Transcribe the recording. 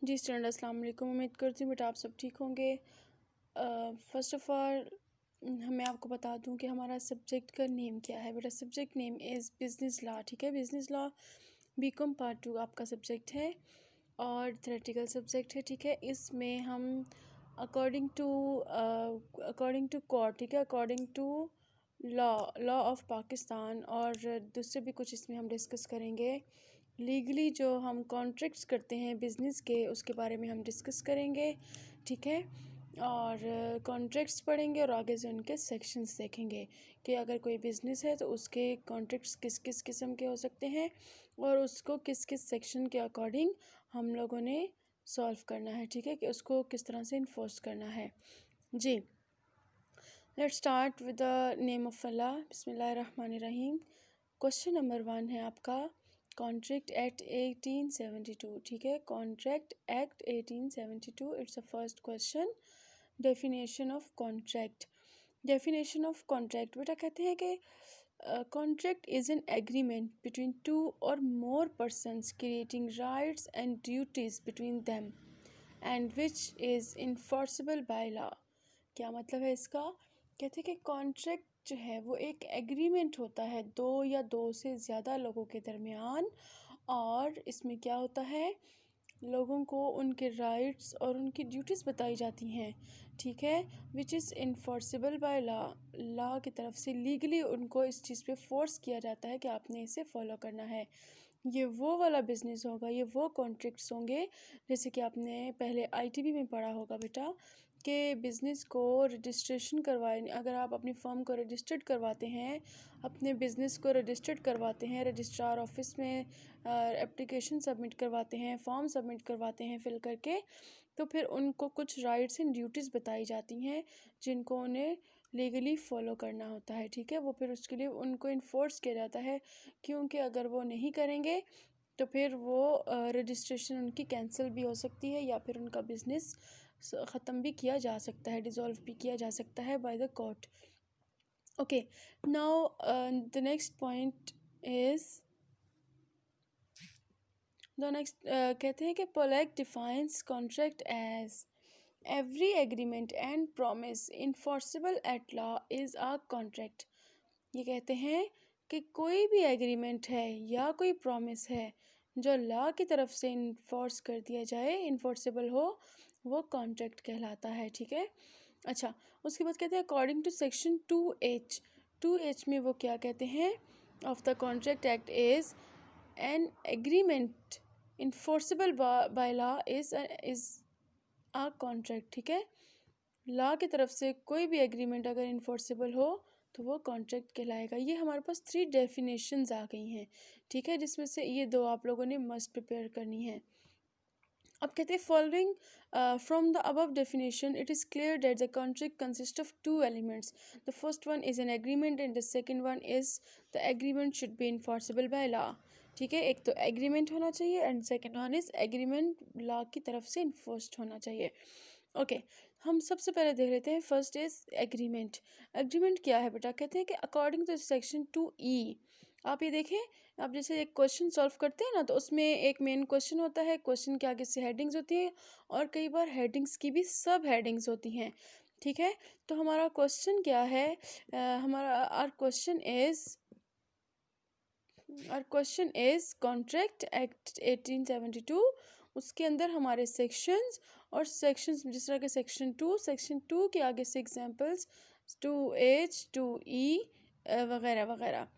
जी student अस्सलाम वालेकुम। उम्मीद करती हूँ बेटा आप सब ठीक होंगे। फ़र्स्ट ऑफ़ ऑल मैं आपको बता दूँ कि हमारा सब्जेक्ट का नेम क्या है। बेटा subject name is business law. ठीक है, बिज़नेस लॉ बीकॉम पार्ट 2 आपका सब्जेक्ट है और थ्योरेटिकल सब्जेक्ट है। ठीक है, इसमें हम अकॉर्डिंग टू कोर्ट, ठीक है, according to law of Pakistan और दूसरे भी कुछ इसमें हम डिस्कस करेंगे। लीगली जो हम कॉन्ट्रैक्ट्स करते हैं बिज़नेस के, उसके बारे में हम डिस्कस करेंगे। ठीक है, और कॉन्ट्रैक्ट्स पढ़ेंगे और आगे से उनके सेक्शंस देखेंगे कि अगर कोई बिज़नेस है तो उसके कॉन्ट्रैक्ट्स किस किस किस्म के हो सकते हैं और उसको किस किस सेक्शन के अकॉर्डिंग हम लोगों ने सॉल्व करना है। ठीक है, कि उसको किस तरह से इन्फोर्स करना है। जी, let's start with the name of Allah. बिस्मिल्लाहिर्रहमानिर्रहीम। क्वेश्चन नंबर 1 है आपका कॉन्ट्रैक्ट एक्ट 1872। ठीक है, contract act 1872, it's a first question. Definition of contract. Definition of contract बेटा कहते हैं कि contract is an agreement between two और more persons creating rights and duties between them and which is enforceable by law. क्या मतलब है इसका? कहते हैं कि कॉन्ट्रैक्ट जो है वो एक एग्रीमेंट होता है दो या दो से ज़्यादा लोगों के दरमियान, और इसमें क्या होता है, लोगों को उनके राइट्स और उनकी ड्यूटीज़ बताई जाती हैं। ठीक है, विच is enforceable by law. Law की तरफ से लीगली उनको इस चीज़ पे फोर्स किया जाता है कि आपने इसे फॉलो करना है। ये वो वाला बिज़नेस होगा, ये वो कॉन्ट्रैक्ट्स होंगे जैसे कि आपने पहले आईटीबी में पढ़ा होगा बेटा कि बिज़नेस को रजिस्ट्रेशन करवाए, अगर आप अपनी फर्म को रजिस्टर्ड करवाते हैं, अपने बिज़नेस को रजिस्टर्ड करवाते हैं रजिस्ट्रार ऑफिस में, एप्लीकेशन सबमिट करवाते हैं, फॉर्म सबमिट करवाते हैं फिल करके, तो फिर उनको कुछ राइट्स एंड ड्यूटीज़ बताई जाती हैं जिनको उन्हें लीगली फॉलो करना होता है। ठीक है, वो फिर उसके लिए उनको इन्फोर्स किया जाता है, क्योंकि अगर वो नहीं करेंगे तो फिर वो रजिस्ट्रेशन उनकी कैंसिल भी हो सकती है या फिर उनका बिज़नेस ख़त्म भी किया जा सकता है, डिज़ोल्व भी किया जा सकता है by the court. Okay, now the next point is कहते हैं कि Pollock defines contract as every agreement and promise enforceable at law is a contract. ये कहते हैं कि कोई भी एग्रीमेंट है या कोई प्रॉमिस है जो लॉ की तरफ से इन्फोर्स कर दिया जाए, इन्फोर्सेबल हो, वो कॉन्ट्रैक्ट कहलाता है। ठीक है, अच्छा, उसके बाद कहते हैं according to section 2H। 2H में वो क्या कहते हैं, of the contract act is an agreement enforceable by law is a contract. ठीक है, लॉ की तरफ से कोई भी एग्रीमेंट अगर इन्फोर्सेबल हो तो वो कॉन्ट्रैक्ट कहलाएगा। ये हमारे पास 3 डेफिनेशंस आ गई हैं। ठीक है, जिसमें से ये 2 आप लोगों ने मस्ट प्रिपेयर करनी है। अब कहते हैं following from the above definition it is clear that the contract consist of 2 elements. The first one is an agreement and the second one is the agreement should be enforceable by law. ठीक है, एक तो agreement होना चाहिए and second one is agreement law की तरफ से enforced होना चाहिए। ओके, हम सबसे पहले देख लेते हैं फर्स्ट इज एग्रीमेंट। एग्रीमेंट क्या है बेटा? कहते हैं कि अकॉर्डिंग टू सेक्शन 2E, आप ये देखें, आप जैसे एक क्वेश्चन सॉल्व करते हैं ना, तो उसमें एक मेन क्वेश्चन होता है, क्वेश्चन के आगे से हेडिंग्स होती हैं और कई बार हेडिंग्स की भी सब हेडिंग्स होती हैं। ठीक है, तो हमारा क्वेश्चन क्या है, हमारा our question is contract act 1872। उसके अंदर हमारे सेक्शंस और सेक्शंस जिस तरह के सेक्शन 2 के आगे से एग्जांपल्स 2H 2E वगैरह वगैरह।